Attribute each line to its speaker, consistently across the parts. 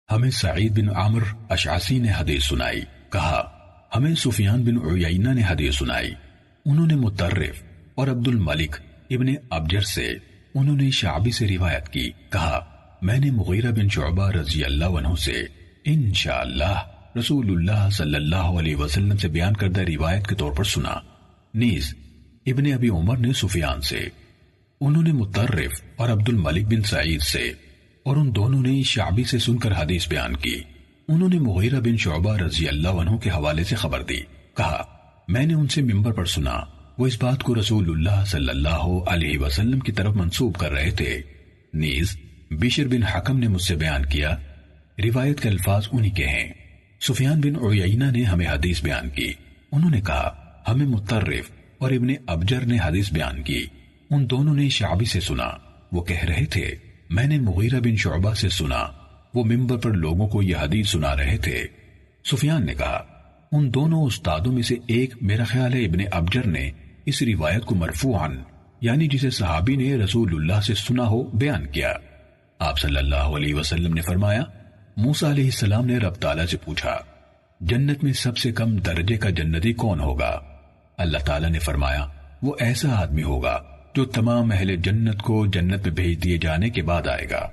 Speaker 1: ہمیں سعید بن عامر اشعثی نے حدیث سنائی، کہا ہمیں سفیان بن عیینہ نے حدیث سنائی، انہوں نے مطرف اور عبد الملک ابن ابجر سے، انہوں نے شعبی سے روایت کی، کہا میں نے مغیرہ بن شعبہ رضی اللہ عنہ سے انشاءاللہ رسول اللہ صلی اللہ علیہ وسلم سے بیان کردہ روایت کے طور پر سنا۔ نیز ابن ابی عمر نے سفیان سے، انہوں نے مطرف اور عبد الملک بن سعید سے، اور ان دونوں نے شعبی سے سن کر حدیث بیان کی۔ انہوں نے مغیرہ بن شعبہ رضی اللہ عنہ کے حوالے سے خبر دی، کہا میں نے ان سے منبر پر سنا، وہ اس بات کو رسول اللہ صلی اللہ علیہ وسلم کی طرف منسوب کر رہے تھے۔ نیز بشر بن حکم نے مجھ سے بیان کیا، روایت کے الفاظ انہی کے ہیں۔ سفیان بن عیینہ نے ہمیں حدیث بیان کی، انہوں نے کہا ہمیں مطرف اور ابن ابجر نے حدیث بیان کی، ان دونوں نے شعبی سے سنا، وہ کہہ رہے تھے میں نے مغیرہ بن شعبہ سے سنا، وہ منبر پر لوگوں کو یہ حدیث سنا رہے تھے۔ سفیان نے کہا ان دونوں استادوں میں سے ایک میرا خیال ہے ابن ابجر نے اس روایت کو مرفوعاً، یعنی جسے صحابی نے رسول اللہ سے سنا ہو، بیان کیا۔ آپ صلی اللہ علیہ وسلم نے فرمایا موسیٰ علیہ السلام نے رب تعالیٰ سے پوچھا جنت میں سب سے کم درجے کا جنتی کون ہوگا؟ اللہ تعالیٰ نے فرمایا وہ ایسا آدمی ہوگا جو تمام اہل جنت کو جنت میں بھیج دیے جانے کے بعد آئے گا،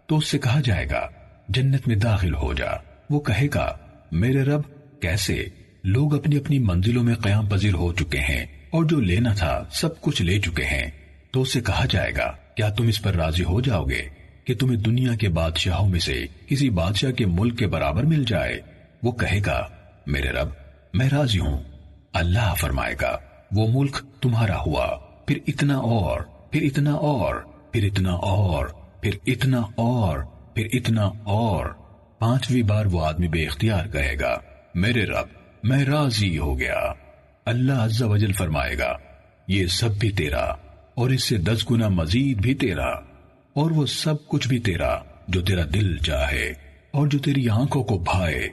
Speaker 1: تو اس سے کہا جائے گا جنت میں داخل ہو جا، وہ کہے گا میرے رب کیسے؟ لوگ اپنی اپنی منزلوں میں قیام پذیر ہو چکے ہیں اور جو لینا تھا سب کچھ لے چکے ہیں، تو اس سے کہا جائے گا کیا تم اس پر راضی ہو جاؤ گے کہ تمہیں دنیا کے بادشاہوں میں سے کسی بادشاہ کے ملک کے برابر مل جائے؟ وہ کہے گا میرے رب میں راضی ہوں۔ اللہ فرمائے گا وہ ملک تمہارا ہوا، پھر اتنا اور پھر اتنا اور پھر اتنا اور پھر اتنا اور پھر اتنا اور، پانچویں بار وہ آدمی بے اختیار کہے گا میرے رب میں راضی ہو گیا۔ اللہ عز و جل فرمائے گا یہ سب بھی تیرا اور اس سے 10 گنا مزید بھی تیرا، اور وہ سب کچھ بھی تیرا جو تیرا دل چاہے اور جو تیری آنکھوں کو بھائے۔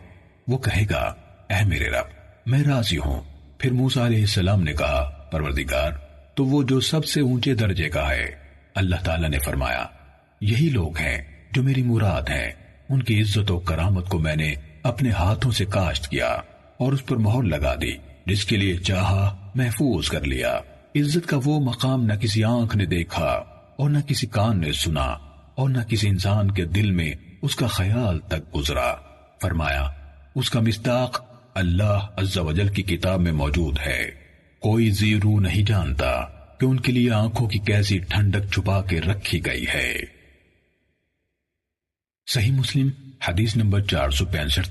Speaker 1: وہ کہے گا اے میرے رب میں راضی ہوں۔ پھر موسیٰ علیہ السلام نے کہا پروردگار تو وہ جو سب سے اونچے درجے کا ہے۔ اللہ تعالیٰ نے فرمایا یہی لوگ ہیں جو میری مراد ہیں، ان کی عزت و کرامت کو میں نے اپنے ہاتھوں سے کاشت کیا اور اس پر مہر لگا دی، جس کے لیے چاہا محفوظ کر لیا۔ عزت کا وہ مقام نہ کسی آنکھ نے دیکھا اور نہ کسی کان نے سنا اور نہ کسی انسان کے دل میں اس کا خیال تک گزرا۔ فرمایا اس کا مصداق اللہ عز و جل کی کتاب میں موجود ہے، کوئی زیرو نہیں جانتا کہ ان کے لیے آنکھوں کی کیسی ٹھنڈک چھپا کے رکھی گئی ہے۔ صحیح مسلم حدیث نمبر 465۔